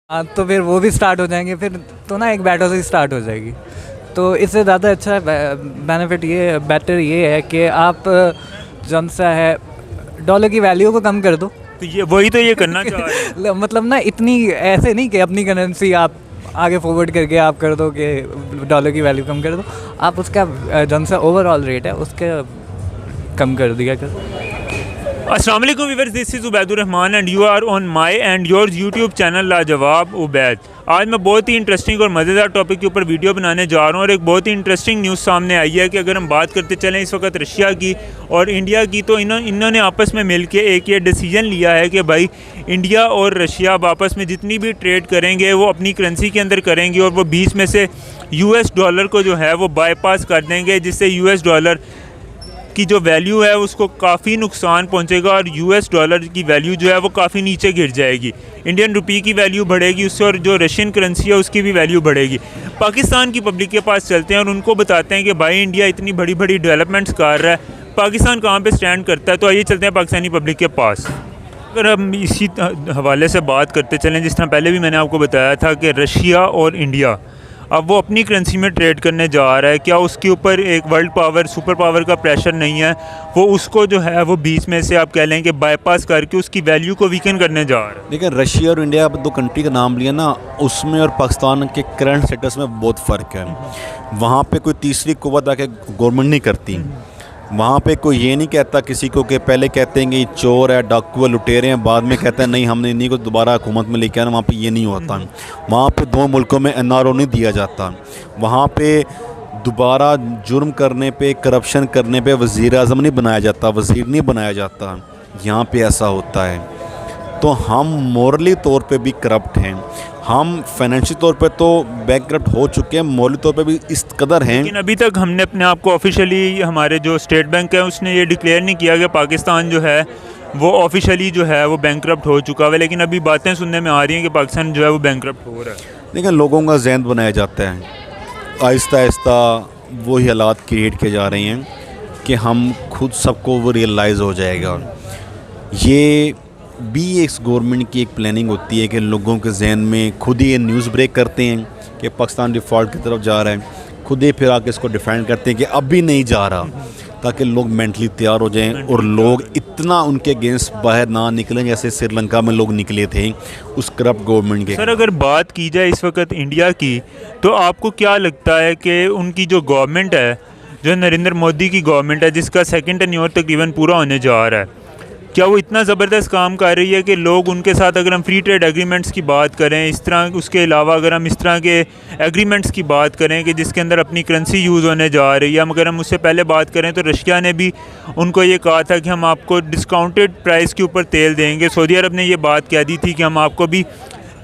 हाँ, तो फिर वो भी स्टार्ट हो जाएंगे फिर, तो ना एक बैटल से स्टार्ट हो जाएगी। तो इससे ज़्यादा अच्छा बेनिफिट ये बेटर ये है कि आप जौन सा है डॉलर की वैल्यू को कम कर दो। तो ये वही तो ये करना चाह रहे हैं। मतलब ना इतनी ऐसे नहीं कि अपनी करेंसी आप आगे फॉरवर्ड करके आप कर दो कि डॉलर की वैल्यू कम कर दो, आप उसका जौन सा ओवरऑल रेट है उसके कम कर दिया कर। अस्सलाम वालेकुम viewers, this is Ubaidur Rahman and you are on my and your YouTube channel Lajawab Ubaid. आज मैं बहुत ही इंटरेस्टिंग और मज़ेदार टॉपिक के ऊपर वीडियो बनाने जा रहा हूँ और एक बहुत ही इंटरेस्टिंग न्यूज़ सामने आई है कि अगर हम बात करते चलें इस वक्त रशिया की और इंडिया की, तो इन्होंने आपस में मिल के एक ये डिसीजन लिया है कि भाई इंडिया और रशिया अब आपस में जितनी भी ट्रेड करेंगे वो अपनी करेंसी के अंदर करेंगे और वो बीच में से US डॉलर को जो है वो बाईपास कर देंगे, जिससे US डॉलर की जो वैल्यू है उसको काफ़ी नुकसान पहुंचेगा और US डॉलर की वैल्यू जो है वो काफ़ी नीचे गिर जाएगी। इंडियन रुपये की वैल्यू बढ़ेगी उससे और जो रशियन करेंसी है उसकी भी वैल्यू बढ़ेगी। पाकिस्तान की पब्लिक के पास चलते हैं और उनको बताते हैं कि भाई इंडिया इतनी बड़ी बड़ी डेवलपमेंट्स कर रहा है, पाकिस्तान कहाँ पे स्टैंड करता है। तो आइए चलते हैं पाकिस्तानी पब्लिक के पास। अगर हम इसी हवाले से बात करते चलें, जिस तरह पहले भी मैंने आपको बताया था कि रशिया और इंडिया अब वो अपनी करेंसी में ट्रेड करने जा रहा है, क्या उसके ऊपर एक वर्ल्ड पावर सुपर पावर का प्रेशर नहीं है? वो उसको जो है वो बीच में से आप कह लें कि बाईपास करके उसकी वैल्यू को वीकन करने जा रहा है। देखिए, रशिया और इंडिया दो कंट्री का नाम लिया ना, उसमें और पाकिस्तान के करंट स्टेटस में बहुत फ़र्क है। वहाँ पे कोई तीसरी कुव्वत आके गवर्नमेंट नहीं करती। वहाँ पे कोई ये नहीं कहता किसी को कि पहले कहते हैं कि चोर है, डाकू है, लुटेरे हैं, बाद में कहते हैं नहीं हमने इन्हीं को दोबारा हुकूमत में लेके आना। वहाँ पे ये नहीं होता। वहाँ पे दो मुल्कों में NRO नहीं दिया जाता। वहाँ पे दोबारा जुर्म करने पे, करप्शन करने पे वज़ीर आज़म नहीं बनाया जाता, वज़ीर नहीं बनाया जाता। यहाँ पे ऐसा होता है। तो हम मोरली तौर पे भी करप्ट हैं, हम फाइनेंशियल तौर पे तो बैंकक्रप्ट हो चुके हैं, मोरली तौर पे भी इस कदर हैं। लेकिन अभी तक हमने अपने आप को ऑफिशियली, हमारे जो स्टेट बैंक है उसने ये डिक्लेयर नहीं किया कि पाकिस्तान जो है वो ऑफिशियली जो है वो बैंकक्रप्ट हो चुका है। लेकिन अभी बातें सुनने में आ रही हैं कि पाकिस्तान जो है वो बैंकक्रप्ट हो रहा है। लेकिन लोगों का जहन बनाया जाता है, आहिस्ता आहिस्ता वही हालात क्रिएट किए जा रहे हैं कि हम खुद सबको वो रियलाइज़ हो जाएगा। ये भी एक गवर्नमेंट की एक प्लानिंग होती है कि लोगों के जहन में खुद ही ये न्यूज़ ब्रेक करते हैं कि पाकिस्तान डिफ़ॉल्ट की तरफ जा रहा है, खुद ही फिर आके इसको डिफेंड करते हैं कि अब भी नहीं जा रहा, ताकि लोग मेंटली तैयार हो जाएं और लोग इतना उनके अगेंस्ट बाहर ना निकलें जैसे श्रीलंका में लोग निकले थे उस करप्ट गवर्नमेंट के। सर, अगर बात की जाए इस वक्त इंडिया की, तो आपको क्या लगता है कि उनकी जो गवर्नमेंट है, जो नरेंद्र मोदी की गवर्नमेंट है, जिसका सेकंड टेन्योर तकरीबन पूरा होने जा रहा है, क्या वो इतना ज़बरदस्त काम कर रही है कि लोग उनके साथ, अगर हम फ्री ट्रेड एग्रीमेंट्स की बात करें, इस तरह उसके अलावा अगर हम इस तरह के एग्रीमेंट्स की बात करें कि जिसके अंदर अपनी करेंसी यूज़ होने जा रही है, अगर हम उससे पहले बात करें तो रशिया ने भी उनको ये कहा था कि हम आपको डिस्काउंटेड प्राइस के ऊपर तेल देंगे। सऊदी अरब ने ये बात कह दी थी कि हम आपको भी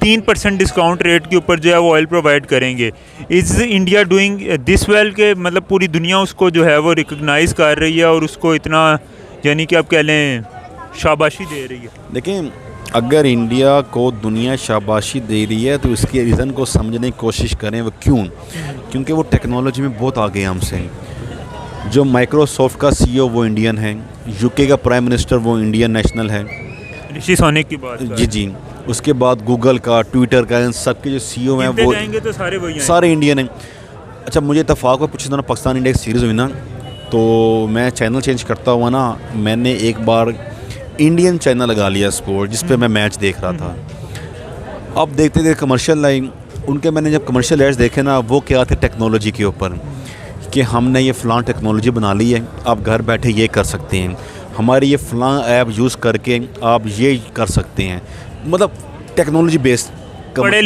3% डिस्काउंट रेट के ऊपर जो है वो ऑयल प्रोवाइड करेंगे। Is India doing this well के मतलब पूरी दुनिया उसको जो है वो रिकग्नाइज़ कर रही है और उसको इतना, यानी कि आप कह लें, शाबाशी दे रही है। देखिए, अगर इंडिया को दुनिया शाबाशी दे रही है तो इसके रीज़न को समझने की कोशिश करें। वो क्यों? क्योंकि वो टेक्नोलॉजी में बहुत आगे हैं हमसे। जो माइक्रोसॉफ्ट का CEO वो इंडियन है, UK का प्राइम मिनिस्टर वो इंडियन नेशनल है, ऋषि सोनक की बात जी। उसके बाद गूगल का, ट्विटर का, इन सब के जो CEO हैं वो तो सारे इंडियन हैं। अच्छा, मुझे इत्तेफाक को पूछे था ना, पाकिस्तान इंडिया की सीरीज़ हुई ना, तो मैं चैनल चेंज करता हुआ ना, मैंने एक बार इंडियन चैनल लगा लिया स्पोर्ट, जिस पे मैं मैच देख रहा था। अब देखते देखते कमर्शियल लाइन उनके, मैंने जब कमर्शियल एड्स देखे ना, वो क्या थे टेक्नोलॉजी के ऊपर कि हमने ये फ़लाँ टेक्नोलॉजी बना ली है, आप घर बैठे ये कर सकते हैं, हमारी ये फ़लाँ ऐप यूज़ करके आप ये कर सकते हैं। मतलब टेक्नोलॉजी बेस्ड पढ़े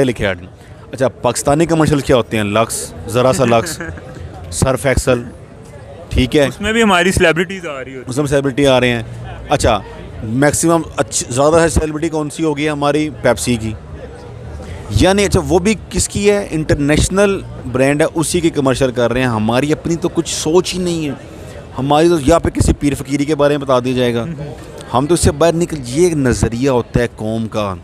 लिखे ऐड। अच्छा, पाकिस्तानी कमर्शियल क्या होते हैं? लक्स, ज़रा सा लक्स, सर्फ एक्सल, ठीक है, उसमें भी हमारी सेलिब्रिटीज़ आ रही है, उसमें सेलिब्रिटी आ रहे हैं। अच्छा, मैक्सिमम ज़्यादा है सेलिब्रिटी कौन सी होगी? हमारी पेप्सी की। यानी अच्छा, वो भी किसकी है? इंटरनेशनल ब्रांड है, उसी की कमर्शियल कर रहे हैं। हमारी अपनी तो कुछ सोच ही नहीं है। हमारी तो यहाँ पे किसी पीर फकीरी के बारे में बता दिया जाएगा, हम तो इससे बाहर निकल। ये एक नज़रिया होता है कौम का।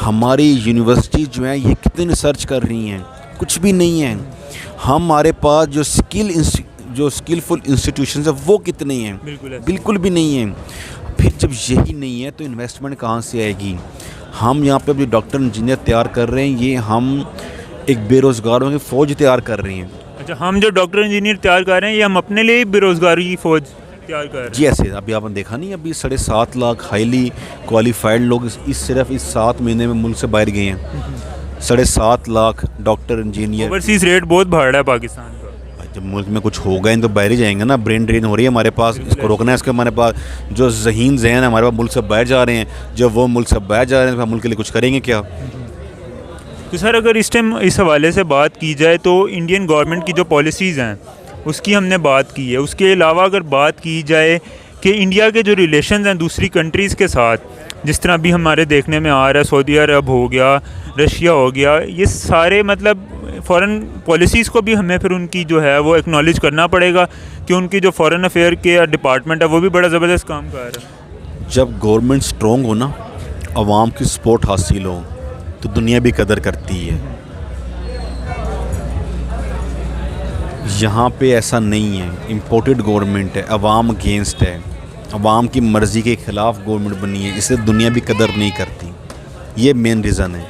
हमारी यूनिवर्सिटी जो है ये कितनी रिसर्च कर रही हैं? कुछ भी नहीं है। हमारे पास जो स्किलफुल इंस्टीट्यूशन है वो कितने हैं? बिल्कुल भी नहीं है। फिर जब यही नहीं है तो इन्वेस्टमेंट कहाँ से आएगी? हम यहाँ पे अभी डॉक्टर इंजीनियर तैयार कर रहे हैं, ये हम एक बेरोज़गारों की फ़ौज तैयार कर रही हैं। अच्छा, हम जो डॉक्टर इंजीनियर तैयार कर रहे हैं ये हम अपने लिए बेरोज़गारी की फ़ौज तैयार कर रहे हैं। जी ऐसे अभी आपने देखा नहीं, अभी 7.5 लाख हाईली क्वालिफाइड लोग सिर्फ इस 7 महीने में मुल्क से बाहर गए हैं। 7.5 lakh doctor engineer. Overseas rate बहुत बढ़ रहा है पाकिस्तान का। जब मुल्क में कुछ होगा इन तो बाहर ही जाएंगे ना, ब्रेन ड्रेन हो रही है हमारे पास, इसको रोकना है। इसके हमारे पास जो ज़हीन जहन है हमारे पास मुल्क से बाहर जा रहे हैं, जब वो मुल्क से बाहर जा रहे हैं तो हम मुल्क के लिए कुछ करेंगे क्या? तो सर अगर इस टाइम इस हवाले से बात की जाए तो इंडियन गवर्नमेंट की जो पॉलिसीज़ हैं उसकी हमने बात की है। उसके अलावा अगर बात की जाए कि इंडिया के जो रिलेशंस हैं दूसरी कंट्रीज़ के साथ, जिस तरह अभी हमारे देखने में आ रहा है सऊदी अरब हो गया, रशिया हो गया, ये सारे मतलब फ़ॉरेन पॉलिसीज़ को भी हमें फिर उनकी जो है वो एक्नॉलेज करना पड़ेगा कि उनकी जो फ़ॉरेन अफेयर के डिपार्टमेंट है वो भी बड़ा ज़बरदस्त काम कर रहा है। जब गवर्नमेंट स्ट्रॉन्ग हो ना, आवाम की सपोर्ट हासिल हो, तो दुनिया भी कदर करती है। यहाँ पे ऐसा नहीं है, इम्पोर्टेड गवर्नमेंट है, अवाम अगेंस्ट है, अवाम की मर्ज़ी के ख़िलाफ़ गवर्नमेंट बनी है, इसलिए दुनिया भी कदर नहीं करती। ये मेन रीज़न है।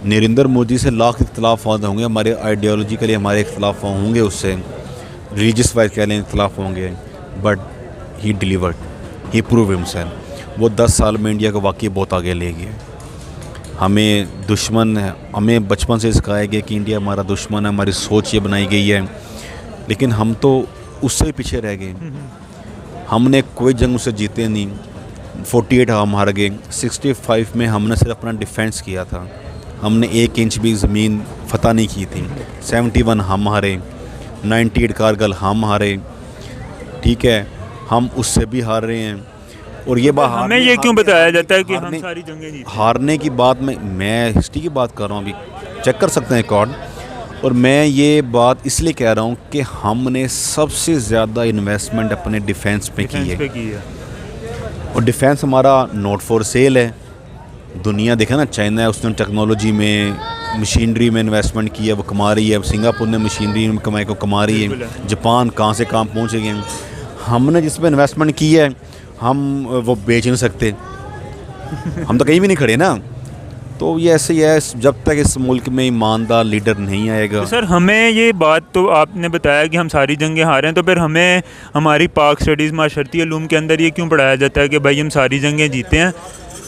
नरेंद्र मोदी से लाख इख्तलाफ होंगे, हमारे आइडियोलॉजी के लिए हमारे इख्तलाफ होंगे, उससे रिलीजियस वाइज कह लें इख्तलाफ होंगे, but he delivered, he prove himself. वो 10 साल में इंडिया को वाकई बहुत आगे ले गए। हमें दुश्मन है, हमें बचपन से सिखाया गया कि इंडिया हमारा दुश्मन है, हमारी सोच ये बनाई गई है, लेकिन हम तो उससे पीछे रह गए। हमने कोई जंग उससे जीते नहीं। 48 हम हार गए, 65 में हमने सिर्फ अपना डिफेंस किया था, हमने 1 इंच भी ज़मीन फतह नहीं की थी। 71 हम हारे, 98 कारगिल हम हारे, ठीक है, हम उससे भी हार रहे हैं। और ये बात हमें ये क्यों बताया जाता है कि हम सारी जंगें जीते? हारने की बात में मैं हिस्ट्री की बात कर रहा हूँ, अभी चेक कर सकते हैं रिकॉर्ड। और मैं ये बात इसलिए कह रहा हूँ कि हमने सबसे ज़्यादा इन्वेस्टमेंट अपने डिफेंस पे की है। और डिफेंस हमारा नॉट फॉर सेल है। दुनिया देखे ना, चाइना है, उसने टेक्नोलॉजी में, मशीनरी में इन्वेस्टमेंट किया, वो कमा रही है। सिंगापुर ने मशीनरी में कमाई को कमा रही है। जापान कहाँ से कहाँ पहुँच गए हैं। हमने जिस पर इन्वेस्टमेंट की है हम वो बेच नहीं सकते, हम तो कहीं भी नहीं खड़े ना। तो ये ऐसे ही है, जब तक इस मुल्क में ईमानदार लीडर नहीं आएगा। तो सर हमें ये बात तो आपने बताया कि हम सारी जंगें हारे हैं, तो फिर हमें हमारी पाक स्टडीज़ माशरती उलूम के अंदर ये क्यों पढ़ाया जाता है कि भाई हम सारी जंगें जीते हैं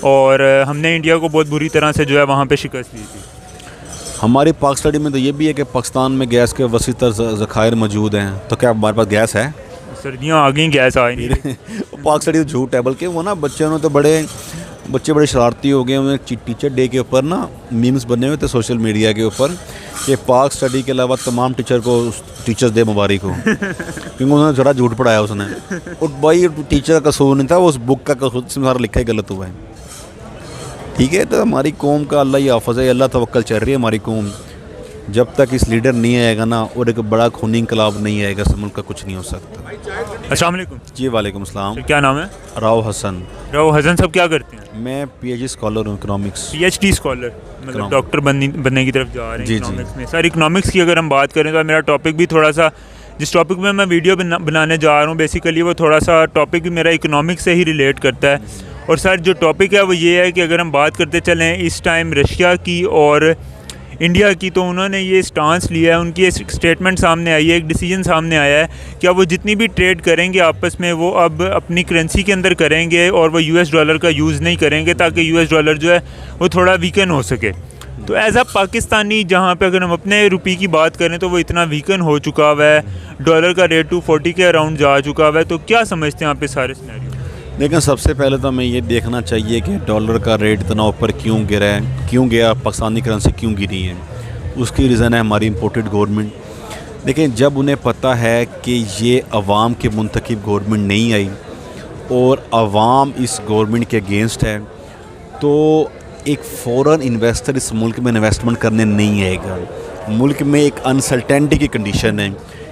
और हमने इंडिया को बहुत बुरी तरह से जो है वहाँ पे शिकस्त दी थी? हमारी पाक स्टडी में तो ये भी है कि पाकिस्तान में गैस के वसी तर ज़खायर मौजूद हैं। तो क्या हमारे पास गैस है? सर्दियाँ आ गई, गैस आ नहीं। पाक स्टडी तो झूठ है, बल्कि वो ना बच्चे बड़े शरारती हो गए। उन्हें टीचर डे के ऊपर ना मीम्स बने हुए थे सोशल मीडिया के ऊपर कि पाक स्टडी के अलावा तमाम टीचर्स डे मुबारक हो, क्योंकि उन्होंने ज़रा झूठ पढ़ाया उसने। और भाई टीचर का कसूर नहीं था, वो उस बुक का कसूर सारा लिखा ही गलत हुआ है। ठीक है, तो हमारी कौम का अल्लाह ही हाफ़िज़ है, अल्लाह तवक्कल चल रही है हमारी कौम। जब तक इस लीडर नहीं आएगा ना और एक बड़ा खूनी इंकलाब नहीं आएगा, इस मुल्क का कुछ नहीं हो सकता। अस्सलाम वालेकुम। जी वालेकुम अस्सलाम। क्या नाम है? राव हसन। राव हसन साहब क्या करते हैं? मैं PhD स्कॉलर हूँ, इकोनॉमिक्स। PhD स्कॉलर मतलब डॉक्टर बनने की तरफ जा रहे हैं जी इकोनॉमिक्स में। सर इकोनॉमिक्स की अगर हम बात करें तो मेरा टॉपिक भी थोड़ा सा, जिस टॉपिक में मैं वीडियो बनाने जा रहा हूँ बेसिकली वो थोड़ा सा टॉपिक भी मेरा इकोनॉमिक्स से ही रिलेट करता है। और सर जो टॉपिक है वो ये है कि अगर हम बात करते चलें इस टाइम रशिया की और इंडिया की, तो उन्होंने ये स्टांस लिया है, उनकी एक स्टेटमेंट सामने आई है, एक डिसीजन सामने आया है कि अब वो जितनी भी ट्रेड करेंगे आपस में वो अब अपनी करेंसी के अंदर करेंगे और वो US डॉलर का यूज़ नहीं करेंगे, ताकि US डॉलर जो है वो थोड़ा वीकन हो सके। तो एज अ पाकिस्तानी जहाँ पे अगर हम अपने रुपये की बात करें तो वो इतना वीकन हो चुका हुआ है, डॉलर का रेट 240 के अराउंड जा चुका हुआ है। तो क्या समझते हैं आप इस सारे सिनेरियो? लेकिन सबसे पहले तो हमें ये देखना चाहिए कि डॉलर का रेट इतना ऊपर क्यों गिरा है, क्यों गया, पाकिस्तानी करेंसी क्यों गिरी है। उसकी रीज़न है हमारी इम्पोर्टेड गवर्नमेंट। देखिए, जब उन्हें पता है कि ये अवाम के मुंतखब गवर्नमेंट नहीं आई और अवाम इस गवर्नमेंट के अगेंस्ट है, तो एक फ़ॉरेन इन्वेस्टर इस मुल्क में इन्वेस्टमेंट करने नहीं आएगा। मुल्क में एक अनसर्टेनिटी की कंडीशन है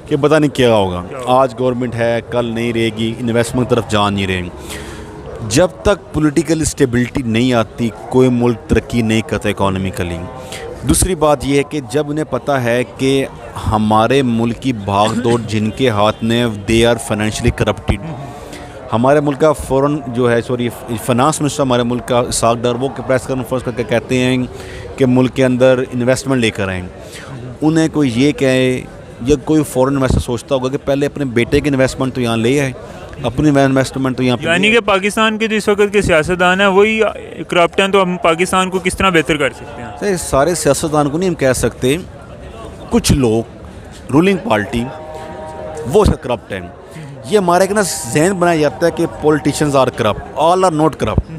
कि पता नहीं क्या होगा, आज गवर्नमेंट है कल नहीं रहेगी, इन्वेस्टमेंट तरफ जा नहीं रहे। जब तक पॉलिटिकल स्टेबिलिटी नहीं आती कोई मुल्क तरक्की नहीं करता इकोनॉमिकली। दूसरी बात यह है कि जब उन्हें पता है कि हमारे मुल्क की भाग दौड़ जिनके हाथ में, दे आर फाइनेंशियली करप्टेड, हमारे मुल्क का फ़ौरन जो है फाइनेंस मिनिस्टर हमारे मुल्क का इसाक डार वो प्रेस कॉन्फ्रेंस करके कहते हैं कि मुल्क के अंदर इन्वेस्टमेंट लेकर आएँ। उन्हें कोई ये कहे या कोई फ़ॉरेन इन्वेस्टर सोचता होगा कि पहले अपने बेटे की इन्वेस्टमेंट तो यहाँ ले आए, अपनी इन्वेस्टमेंट तो यहाँ यानी कि पाकिस्तान के जो इस वक्त के सियासतदान हैं वही करप्ट हैं, तो हम पाकिस्तान को किस तरह बेहतर कर सकते हैं? सर सारे सियासतदान को नहीं हम कह सकते, कुछ लोग रूलिंग पार्टी वो करप्ट हैं। ये हमारे एक ना जहन बनाया जाता है कि politicians are corrupt, all are not corrupt.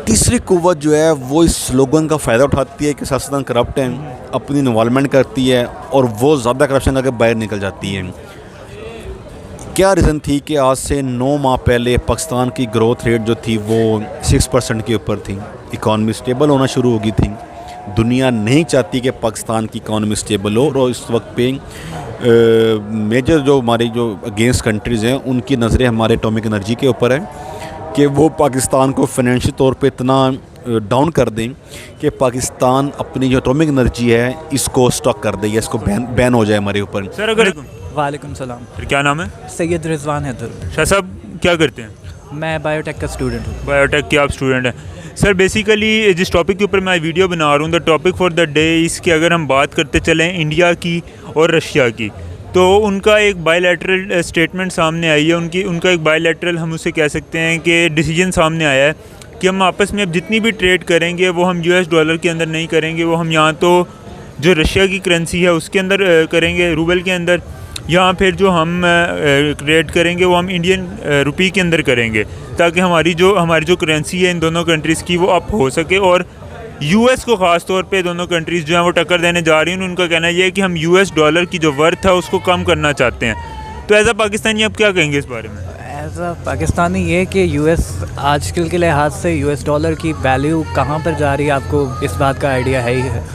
तीसरी कुव्वत जो है वो इस स्लोगन का फ़ायदा उठाती है कि सियासतदान करप्ट हैं, अपनी इन्वॉल्वमेंट करती है और वो ज़्यादा करप्शन करके बाहर निकल जाती है। क्या रीज़न थी कि आज से 9 माह पहले पाकिस्तान की ग्रोथ रेट जो थी वो 6% के ऊपर थी, इकॉनमी स्टेबल होना शुरू हो गई थी। दुनिया नहीं चाहती कि पाकिस्तान की इकॉनमी स्टेबल हो, और इस वक्त पे मेजर जो हमारी जो अगेंस्ट कंट्रीज़ हैं उनकी नज़रें हमारे एटॉमिक एनर्जी के ऊपर है कि वो पाकिस्तान को फाइनेंशियल तौर पे इतना डाउन कर दें कि पाकिस्तान अपनी जो एटॉमिक एनर्जी है इसको स्टॉक कर दे या इसको बैन हो जाए हमारे ऊपर। सर अगर वालेकुम सलाम। फिर क्या नाम है? सैयद रिजवान हैदर। शाह साहब क्या करते हैं? मैं बायोटेक का स्टूडेंट हूँ। बायोटेक के आप स्टूडेंट हैं। सर बेसिकली जिस टॉपिक के ऊपर मैं वीडियो बना रहा हूँ, the topic for the day इसकी अगर हम बात करते चलें इंडिया की और रशिया की, तो उनका एक बायलैटरल स्टेटमेंट सामने आई है। उनका एक बायलैटरल हम उसे कह सकते हैं कि डिसीजन सामने आया है कि हम आपस में अब जितनी भी ट्रेड करेंगे वो हम US डॉलर के अंदर नहीं करेंगे, वो हम यहाँ तो जो रशिया की करेंसी है उसके अंदर करेंगे, रूबल के अंदर, यहाँ फिर जो हम ट्रेड करेंगे वो हम इंडियन रुपी के अंदर करेंगे, ताकि हमारी जो करेंसी है इन दोनों कंट्रीज़ की वो अप हो सके। और US को ख़ास तौर पे दोनों कंट्रीज़ जो हैं वो टक्कर देने जा रही हैं। उनका कहना यह है कि हम US डॉलर की जो वर्थ है उसको कम करना चाहते हैं। तो एज अ पाकिस्तानी आप क्या कहेंगे इस बारे में? एज अ पाकिस्तानी ये कि US आजकल के लिहाज से US डॉलर की वैल्यू कहाँ पर जा रही है आपको इस बात का आइडिया है ही है।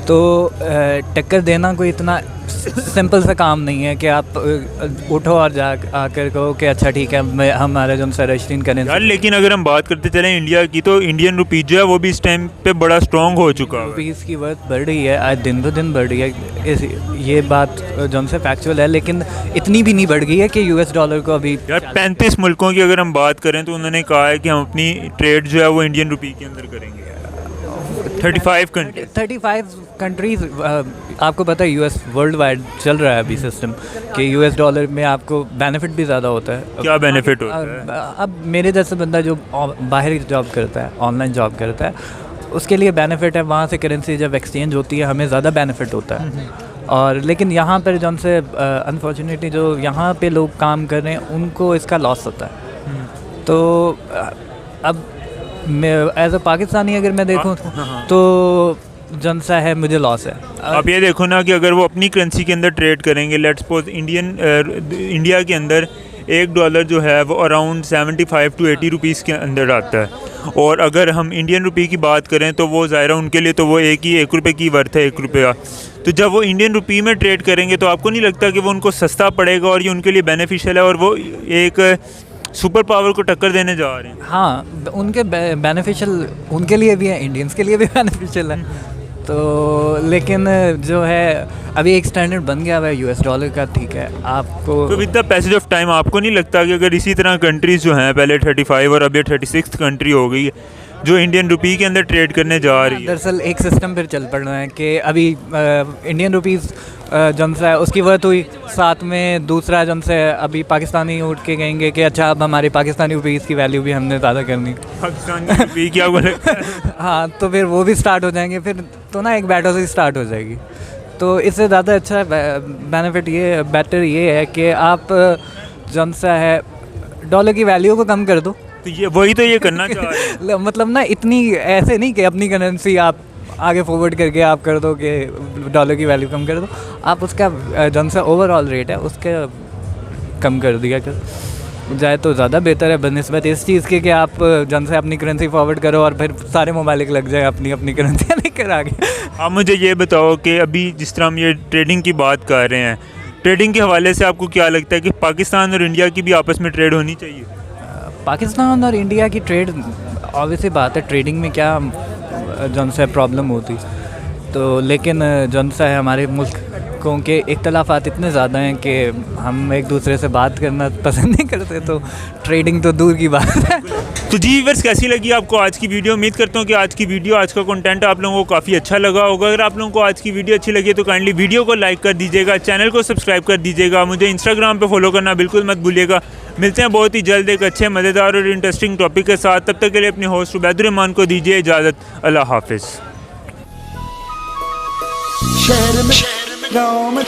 तो टक्कर देना कोई इतना सिंपल सा काम नहीं है कि आप उठो और जा आकर कहो कि अच्छा ठीक है मैं हमारे जो सरशीन करें यार। लेकिन अगर हम बात करते चलें इंडिया की, तो इंडियन रुपी जो है वो भी इस टाइम पे बड़ा स्ट्रॉन्ग हो चुका है। रुपीज़ की वर्थ बढ़ रही है, आज दिन ब दिन बढ़ रही है। ये बात जो से फैक्चुअल है, लेकिन इतनी भी नहीं बढ़ गई है कि US डॉलर को अभी यार 35 मुल्कों की अगर हम बात करें तो उन्होंने कहा है कि हम अपनी ट्रेड जो है वो इंडियन रुपी के अंदर करेंगे। 35 कंट्रीज़ आपको पता है US वर्ल्ड वाइड चल रहा है अभी सिस्टम कि US डॉलर में आपको बेनिफिट भी ज़्यादा होता है। क्या बेनिफिट होता है? अब मेरे जैसे बंदा जो बाहर जॉब करता है, ऑनलाइन जॉब करता है, उसके लिए बेनिफिट है, वहाँ से करेंसी जब एक्सचेंज होती है हमें ज़्यादा बेनिफिट होता है। और लेकिन यहाँ पर जो से अनफॉर्चुनेटली जो यहाँ पे लोग काम कर रहे हैं उनको इसका लॉस होता है। तो अब मैं एज अ पाकिस्तानी अगर मैं देखूँ तो जन सा है मुझे लॉस है। आप ये देखो ना कि अगर वो अपनी करेंसी के अंदर ट्रेड करेंगे, लेट्स सपोज इंडिया के अंदर $1 जो है वो अराउंड 75 to 80 रुपीज़ के अंदर आता है। और अगर हम इंडियन रुपी की बात करें तो वो ज़ाहिर उनके लिए तो वो एक रुपये की वर्थ है, 1 रुपया। तो जब वो इंडियन रुपी में ट्रेड करेंगे तो आपको नहीं लगता कि वो उनको सस्ता पड़ेगा और ये उनके लिए बेनिफिशियल है और वो एक सुपर पावर को टक्कर देने जा रहे हैं? हाँ, उनके बेनिफिशियल उनके लिए भी है, इंडियंस के लिए भी बेनिफिशियल है। तो लेकिन जो है अभी एक स्टैंडर्ड बन गया हुआ है US डॉलर का, ठीक है आपको। तो with the passage of time आपको नहीं लगता कि अगर इसी तरह कंट्रीज़ जो हैं पहले 35 और अब ये 36th कंट्री हो गई है जो इंडियन रुपी के अंदर ट्रेड करने जा रही है? दरअसल एक सिस्टम फिर चल पड़ना है कि अभी इंडियन रुपीज़ जन से उसकी वर्थ हुई, साथ में दूसरा जन से अभी पाकिस्तानी उठ के कहेंगे कि अच्छा अब हमारी पाकिस्तानी रुपीज़ की वैल्यू भी हमने ज़्यादा करनी। पाकिस्तानी रुपी क्या बोले? हाँ, तो फिर वो भी स्टार्ट हो जाएंगे, फिर तो ना एक बैटल से स्टार्ट हो जाएगी। तो इससे ज़्यादा अच्छा बेनिफिट ये बेटर ये है कि आप जन सा है डॉलर की वैल्यू को कम कर दो। तो ये वही तो ये करना चाह रहे हैं। मतलब ना इतनी ऐसे नहीं कि अपनी करेंसी आप आगे फॉरवर्ड करके आप कर दो कि डॉलर की वैल्यू कम कर दो, आप उसका जन सा ओवरऑल रेट है उसके कम कर दिया कर जाए तो ज़्यादा बेहतर है बनिस्बत इस चीज़ के कि आप जन से अपनी करेंसी फॉरवर्ड करो और फिर सारे ममालिक लग जाए अपनी अपनी करेंसी लेकर आगे। आप मुझे ये बताओ कि अभी जिस तरह हम ये ट्रेडिंग की बात कर रहे हैं, ट्रेडिंग के हवाले से आपको क्या लगता है कि पाकिस्तान और इंडिया की भी आपस में ट्रेड होनी चाहिए? पाकिस्तान और इंडिया की ट्रेड ऑब्वियसली बात है, ट्रेडिंग में क्या जन से प्रॉब्लम होती, तो लेकिन जन सा है हमारे मुल्क क्योंकि इख्तलाफात इतने ज़्यादा हैं कि हम एक दूसरे से बात करना पसंद नहीं करते, तो ट्रेडिंग तो दूर की बात है। तो जी व्यूअर्स, कैसी लगी आपको आज की वीडियो? उम्मीद करता हूँ कि आज की वीडियो, आज का कंटेंट आप लोगों को काफ़ी अच्छा लगा होगा। अगर आप लोगों को आज की वीडियो अच्छी लगी तो काइंडली वीडियो को लाइक कर दीजिएगा, चैनल को सब्सक्राइब कर दीजिएगा, मुझे इंस्टाग्राम पे फॉलो करना बिल्कुल मत भूलिएगा। मिलते हैं बहुत ही जल्द एक अच्छे, मज़ेदार और इंटरेस्टिंग टॉपिक के साथ। तब तक के लिए अपने होस्ट उबैदुर रहमान को दीजिए इजाज़त। अल्लाह हाफिज़। शहर में गाँव में